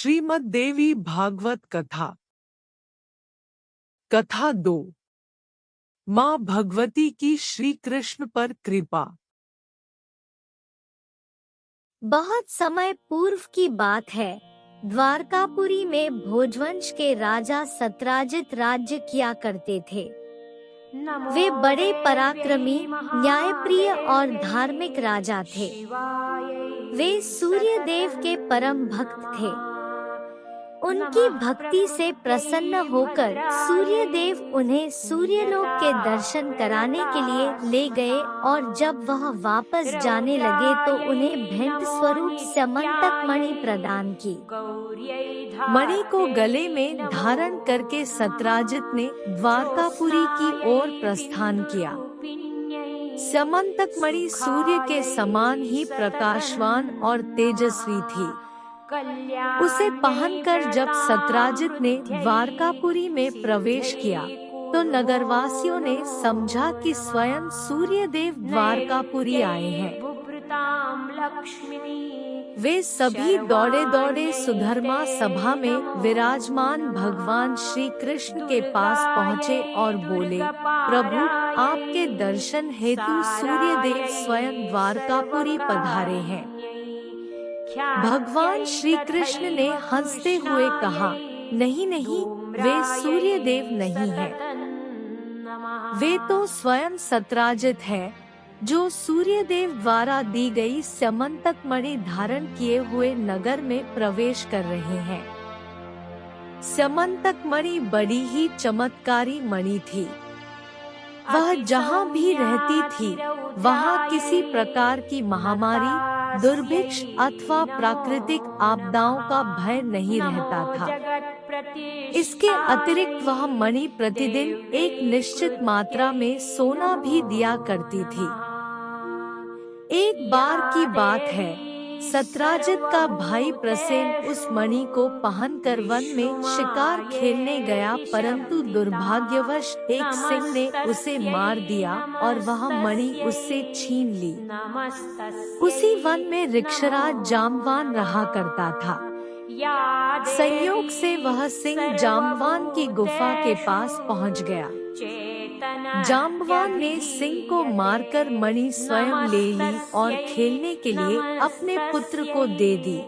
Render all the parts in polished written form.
श्रीमद् देवी भागवत कथा। कथा 2। माँ भगवती की श्री कृष्ण पर कृपा। बहुत समय पूर्व की बात है। द्वारकापुरी में भोजवंश के राजा सत्राजित राज्य किया करते थे। वे बड़े पराक्रमी, न्यायप्रिय और धार्मिक राजा थे। वे सूर्य देव के परम भक्त थे। उनकी भक्ति से प्रसन्न होकर सूर्य देव उन्हें सूर्यलोक के दर्शन कराने के लिए ले गए और जब वह वापस जाने लगे तो उन्हें भेंट स्वरूप स्यमंतक मणि प्रदान की। मणि को गले में धारण करके सत्राजित ने द्वारकापुरी की ओर प्रस्थान किया। स्यमंतक मणि सूर्य के समान ही प्रकाशवान और तेजस्वी थी। उसे पहनकर जब सत्राजित ने द्वारकापुरी में प्रवेश किया तो नगरवासियों ने समझा कि स्वयं सूर्यदेव द्वारकापुरी आए हैं। वे सभी दौड़े दौड़े सुधर्मा सभा में विराजमान भगवान श्री कृष्ण के पास पहुँचे और बोले, प्रभु, आपके दर्शन हेतु सूर्यदेव स्वयं द्वारकापुरी पधारे हैं। भगवान श्री कृष्ण ने हंसते हुए कहा, नहीं नहीं, वे सूर्यदेव नहीं हैं। वे तो स्वयं सत्राजित हैं, जो सूर्यदेव द्वारा दी गई स्यमंतक मणि धारण किए हुए नगर में प्रवेश कर रहे हैं। स्यमंतक मणि बड़ी ही चमत्कारी मणि थी। वह जहाँ भी रहती थी वहाँ किसी प्रकार की महामारी, दुर्भिक्ष अथवा प्राकृतिक आपदाओं का भय नहीं रहता था। इसके अतिरिक्त वह मणि प्रतिदिन एक निश्चित मात्रा में सोना भी दिया करती थी। एक बार की बात है, सत्राजित का भाई प्रसेन उस मणि को पहनकर वन में शिकार खेलने गया, परंतु दुर्भाग्यवश एक सिंह ने उसे मार दिया और वह मणि उससे छीन ली। उसी वन में ऋक्षराज जाम्बवान रहा करता था। संयोग से वह सिंह जाम्बवान की गुफा के पास पहुंच गया। जाम्बवान ने सिंह को मारकर मणि स्वयं ले ली और खेलने के लिए अपने पुत्र को दे दी।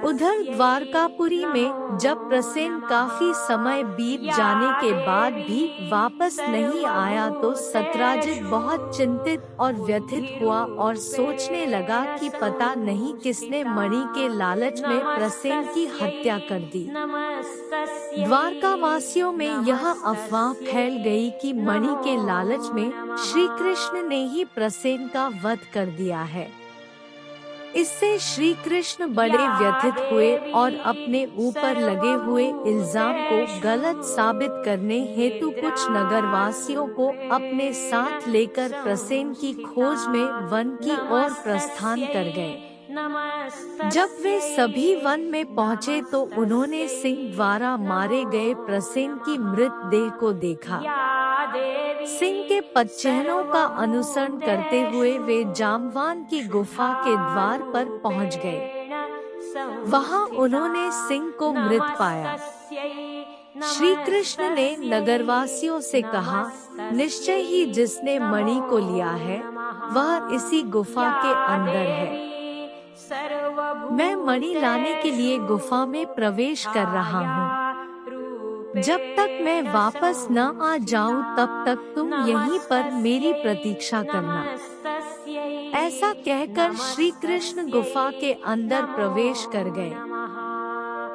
उधर द्वारकापुरी में जब प्रसेन काफी समय बीत जाने के बाद भी वापस नहीं आया तो सत्राजित बहुत चिंतित और व्यथित हुआ और सोचने लगा कि पता नहीं किसने मणि के लालच में प्रसेन की हत्या कर दी। द्वारकावासियों में यह अफवाह फैल गई कि मणि के लालच में श्री कृष्ण ने ही प्रसेन का वध कर दिया है। इससे श्री कृष्ण बड़े व्यथित हुए और अपने ऊपर लगे हुए इल्जाम को गलत साबित करने हेतु कुछ नगरवासियों को अपने साथ लेकर प्रसेन की खोज में वन की ओर प्रस्थान कर गए। जब वे सभी वन में पहुँचे तो उन्होंने सिंह द्वारा मारे गए प्रसेन की मृत देह को देखा। सिंह के पदचिह्नों का अनुसरण करते हुए वे जाम्बवान की गुफा के द्वार पर पहुंच गए। वहां उन्होंने सिंह को मृत पाया। श्री कृष्ण ने नगरवासियों से कहा, निश्चय ही जिसने मणि को लिया है वह इसी गुफा के अंदर है। मैं मणि लाने के लिए गुफा में प्रवेश कर रहा हूँ। जब तक मैं वापस न आ जाऊं तब तक तुम यहीं पर मेरी प्रतीक्षा करना। ऐसा कहकर श्री कृष्ण गुफा के अंदर प्रवेश कर गए।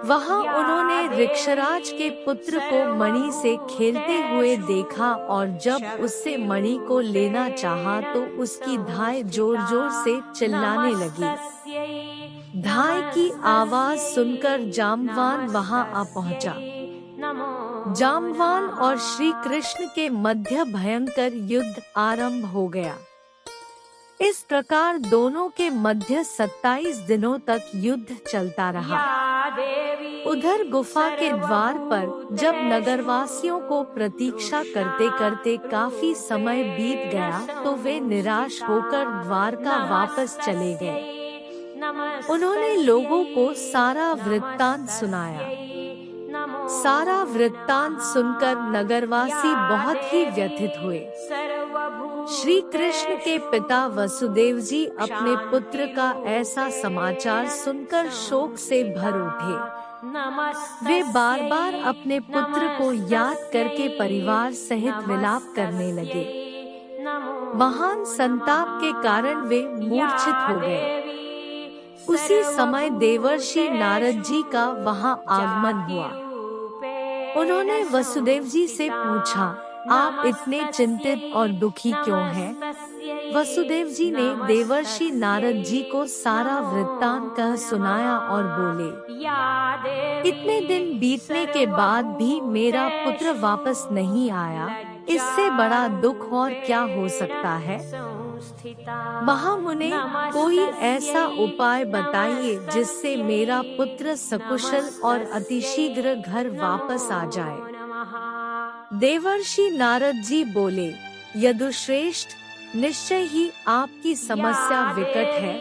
वहां उन्होंने ऋक्षराज के पुत्र को मणि से खेलते हुए देखा और जब उससे मणि को लेना चाहा तो उसकी धाय जोर जोर से चिल्लाने लगी। धाय की आवाज सुनकर जाम्बवान वहां आ पहुंचा। जाम्बवान और श्री कृष्ण के मध्य भयंकर युद्ध आरंभ हो गया। इस प्रकार दोनों के मध्य 27 दिनों तक युद्ध चलता रहा। उधर गुफा के द्वार पर जब नगरवासियों को प्रतीक्षा करते करते काफी समय बीत गया तो वे निराश होकर द्वारका वापस चले गए। उन्होंने लोगों को सारा वृत्तांत सुनाया। सारा वृत्तांत सुनकर नगरवासी बहुत ही व्यथित हुए। श्री कृष्ण के पिता वसुदेव जी अपने पुत्र का ऐसा समाचार सुनकर शोक से भर उठे। वे बार बार अपने पुत्र को याद करके परिवार सहित विलाप करने लगे। महान संताप के कारण वे मूर्छित हो गए। उसी समय देवर्षि नारद जी का वहां आगमन हुआ। उन्होंने वसुदेव जी से पूछा, आप इतने चिंतित और दुखी क्यों हैं? वसुदेव जी ने देवर्षि नारद जी को सारा वृत्तांत कह सुनाया और बोले, इतने दिन बीतने के बाद भी मेरा पुत्र वापस नहीं आया, इससे बड़ा दुख और क्या हो सकता है? महामुने, कोई ऐसा उपाय बताइए जिससे मेरा पुत्र सकुशल और अतिशीघ्र घर वापस आ जाए। देवर्षि नारद जी बोले, यदुश्रेष्ठ, निश्चय ही आपकी समस्या विकट है,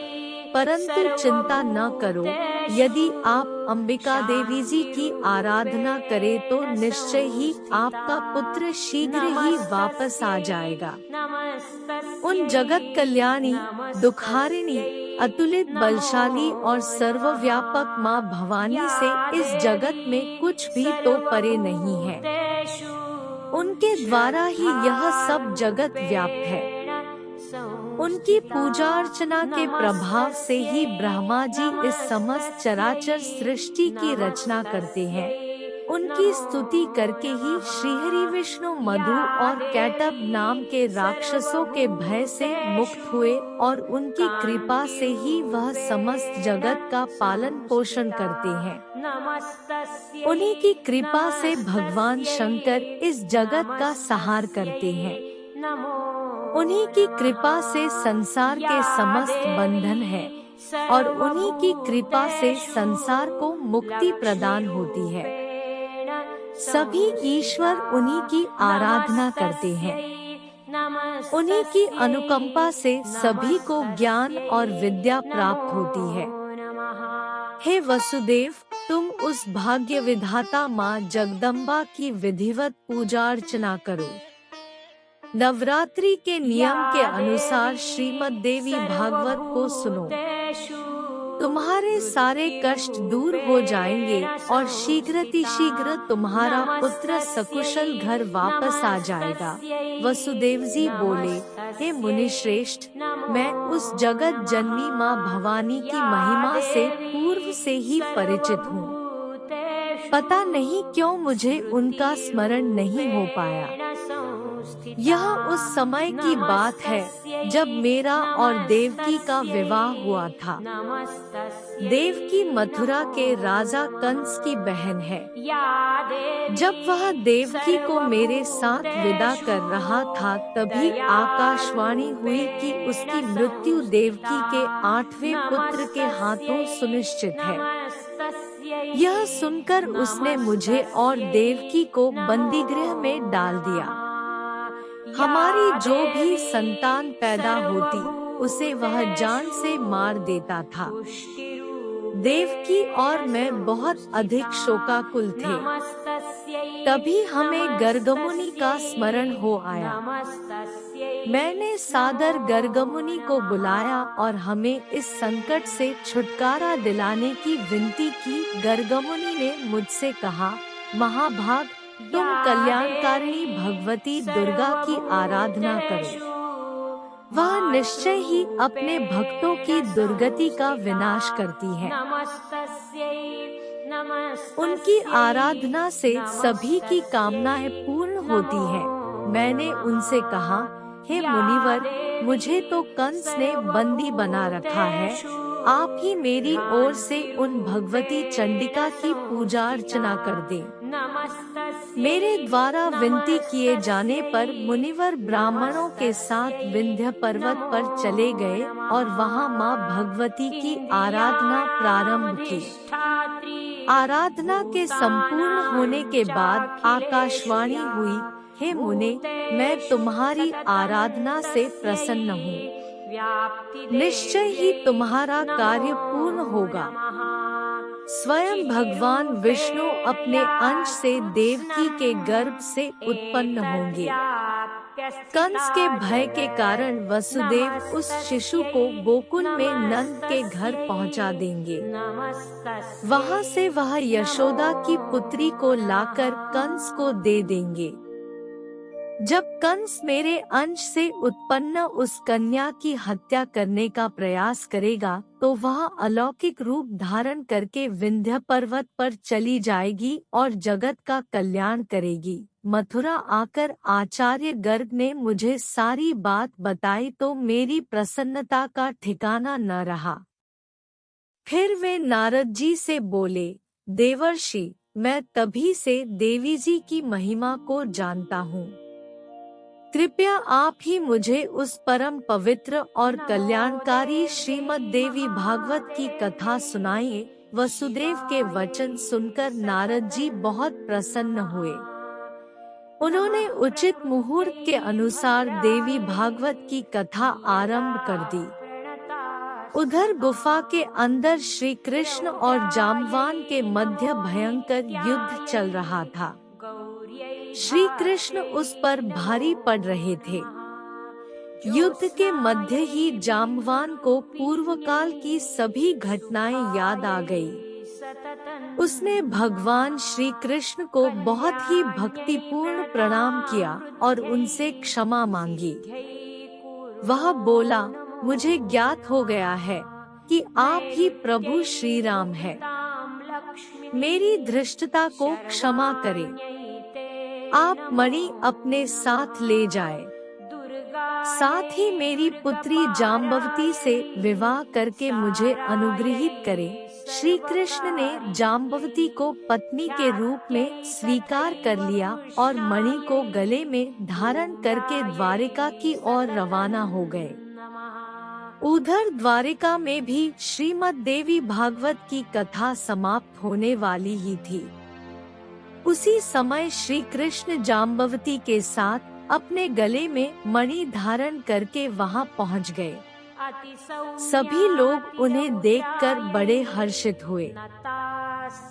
परंतु चिंता न करो। यदि आप अंबिका देवी जी की आराधना करें तो निश्चय ही आपका पुत्र शीघ्र ही वापस आ जाएगा। उन जगत कल्याणी, दुखारिणी, अतुलित बलशाली और सर्वव्यापक माँ भवानी से इस जगत में कुछ भी तो परे नहीं है। उनके द्वारा ही यह सब जगत व्याप्त है। उनकी पूजा अर्चना के प्रभाव से ही ब्रह्मा जी इस समस्त चराचर सृष्टि की रचना करते हैं। उनकी स्तुति करके ही श्रीहरि विष्णु मधु और कैटभ नाम के राक्षसों के भय से मुक्त हुए और उनकी कृपा से ही वह समस्त जगत का पालन पोषण करते हैं। उन्हीं की कृपा से भगवान शंकर इस जगत का संहार करते हैं। उन्हीं की कृपा से संसार के समस्त बंधन है और उन्हीं की कृपा से संसार को मुक्ति प्रदान होती है। सभी ईश्वर उन्हीं की आराधना करते हैं। उन्हीं की अनुकंपा से सभी को ज्ञान और विद्या प्राप्त होती है। हे वसुदेव, तुम उस भाग्य विधाता माँ जगदम्बा की विधिवत पूजा अर्चना करो। नवरात्रि के नियम के अनुसार श्रीमद् देवी भागवत को सुनो। तुम्हारे सारे कष्ट दूर हो जाएंगे और शीघ्र तुम्हारा पुत्र सकुशल घर वापस आ जाएगा। वसुदेव जी बोले, हे मुनिश्रेष्ठ, मैं उस जगत जननी माँ भवानी की महिमा से पूर्व से ही परिचित हूँ। पता नहीं क्यों मुझे उनका स्मरण नहीं हो पाया। यह उस समय की बात है जब मेरा और देवकी का विवाह हुआ था। देवकी मथुरा के राजा कंस की बहन है। जब वह देवकी को मेरे साथ विदा कर रहा था तभी आकाशवाणी हुई कि उसकी मृत्यु देवकी के 8वें पुत्र के हाथों सुनिश्चित है। यह सुनकर उसने मुझे और देवकी को बंदीगृह में डाल दिया। हमारी जो भी संतान पैदा होती उसे वह जान से मार देता था। देवकी और मैं बहुत अधिक शोकाकुल थे। तभी हमें गर्गमुनि का स्मरण हो आया। मैंने सादर गर्गमुनि को बुलाया और हमें इस संकट से छुटकारा दिलाने की विनती की। गर्गमुनि ने मुझसे कहा, महाभाग, तुम कल्याणकारिणी भगवती दुर्गा की आराधना करो। वह निश्चय ही अपने भक्तों की दुर्गति का विनाश करती है। उनकी आराधना से सभी की कामनाएं पूर्ण होती हैं। मैंने उनसे कहा, हे मुनिवर, मुझे तो कंस ने बंदी बना रखा है। आप ही मेरी ओर से उन भगवती चंडिका की पूजा अर्चना कर दें। मेरे द्वारा विनती किए जाने पर मुनिवर ब्राह्मणों के साथ विंध्य पर्वत पर चले गए और वहां मां भगवती की आराधना प्रारंभ की। आराधना के संपूर्ण होने के बाद आकाशवाणी हुई, हे मुने, मैं तुम्हारी आराधना से प्रसन्न हूँ। निश्चय ही तुम्हारा कार्य पूर्ण होगा। स्वयं भगवान विष्णु अपने अंश से देवकी के गर्भ से उत्पन्न होंगे। कंस के भय के कारण वसुदेव उस शिशु को गोकुल में नंद के घर पहुंचा देंगे। वहां से वह यशोदा की पुत्री को लाकर कंस को दे देंगे। जब कंस मेरे अंश से उत्पन्न उस कन्या की हत्या करने का प्रयास करेगा तो वह अलौकिक रूप धारण करके विंध्य पर्वत पर चली जाएगी और जगत का कल्याण करेगी। मथुरा आकर आचार्य गर्ग ने मुझे सारी बात बताई तो मेरी प्रसन्नता का ठिकाना न रहा। फिर वे नारद जी से बोले, देवर्षि, मैं तभी से देवी जी की महिमा को जानता हूँ। कृपया आप ही मुझे उस परम पवित्र और कल्याणकारी श्रीमद् देवी भागवत की कथा सुनाइए। वसुदेव के वचन सुनकर नारद जी बहुत प्रसन्न हुए। उन्होंने उचित मुहूर्त के अनुसार देवी भागवत की कथा आरंभ कर दी। उधर गुफा के अंदर श्री कृष्ण और जाम्बवान के मध्य भयंकर युद्ध चल रहा था। श्री कृष्ण उस पर भारी पड़ रहे थे। युद्ध के मध्य ही जाम्बवान को पूर्व काल की सभी घटनाएं याद आ गई। उसने भगवान श्री कृष्ण को बहुत ही भक्तिपूर्ण प्रणाम किया और उनसे क्षमा मांगी। वह बोला, मुझे ज्ञात हो गया है कि आप ही प्रभु श्री राम हैं। मेरी धृष्टता को क्षमा करें। आप मणि अपने साथ ले जाए। साथ ही मेरी पुत्री जाम्बवती से विवाह करके मुझे अनुग्रहित करें। श्री कृष्ण ने जाम्बवती को पत्नी के रूप में स्वीकार कर लिया और मणि को गले में धारण करके द्वारिका की ओर रवाना हो गए। उधर द्वारिका में भी श्रीमद् देवी भागवत की कथा समाप्त होने वाली ही थी। उसी समय श्री कृष्ण जाम्बवती के साथ अपने गले में मणि धारण करके वहां पहुंच गए। सभी लोग उन्हें देखकर बड़े हर्षित हुए।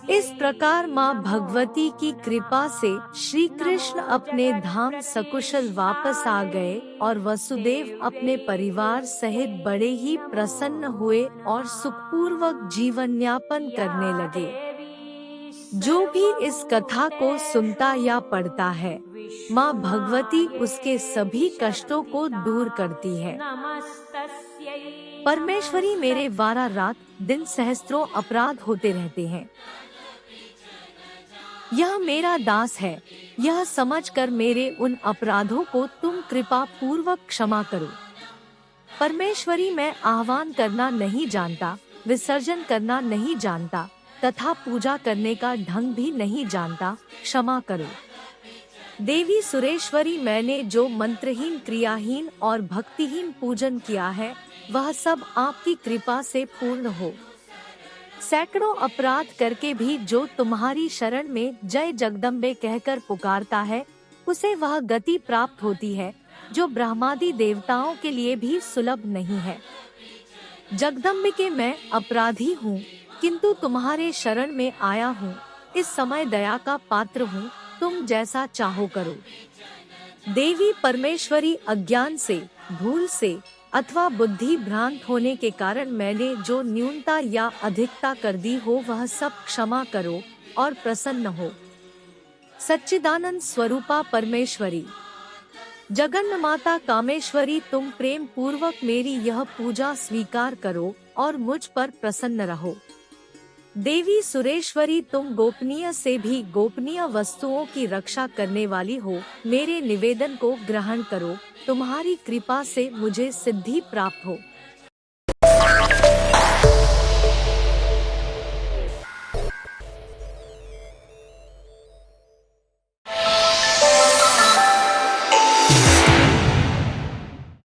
इस प्रकार माँ भगवती की कृपा से श्री कृष्ण अपने धाम सकुशल वापस आ गए और वसुदेव अपने परिवार सहित बड़े ही प्रसन्न हुए और सुखपूर्वक जीवन यापन करने लगे। जो भी इस कथा को सुनता या पढ़ता है, माँ भगवती उसके सभी कष्टों को दूर करती है। परमेश्वरी, मेरे वारा रात दिन सहस्त्रों अपराध होते रहते हैं। यह मेरा दास है, यह समझकर मेरे उन अपराधों को तुम कृपा पूर्वक क्षमा करो। परमेश्वरी, मैं आह्वान करना नहीं जानता, विसर्जन करना नहीं जानता तथा पूजा करने का ढंग भी नहीं जानता, क्षमा करो। देवी सुरेश्वरी, मैंने जो मंत्रहीन, क्रियाहीन और भक्तिहीन पूजन किया है वह सब आपकी कृपा से पूर्ण हो। सैकड़ों अपराध करके भी जो तुम्हारी शरण में जय जगदम्बे कहकर पुकारता है उसे वह गति प्राप्त होती है जो ब्रह्मादि देवताओं के लिए भी सुलभ नहीं है। जगदम्बिके, मैं अपराधी हूँ किंतु तुम्हारे शरण में आया हूँ। इस समय दया का पात्र हूँ, तुम जैसा चाहो करो। देवी परमेश्वरी, अज्ञान से, भूल से अथवा बुद्धि भ्रांत होने के कारण मैंने जो न्यूनता या अधिकता कर दी हो वह सब क्षमा करो और प्रसन्न हो। सच्चिदानंद स्वरूपा परमेश्वरी, जगन्माता माता कामेश्वरी, तुम प्रेम पूर्वक मेरी यह पूजा स्वीकार करो और मुझ पर प्रसन्न रहो। देवी सुरेश्वरी, तुम गोपनीय से भी गोपनीय वस्तुओं की रक्षा करने वाली हो, मेरे निवेदन को ग्रहण करो। तुम्हारी कृपा से मुझे सिद्धि प्राप्त हो।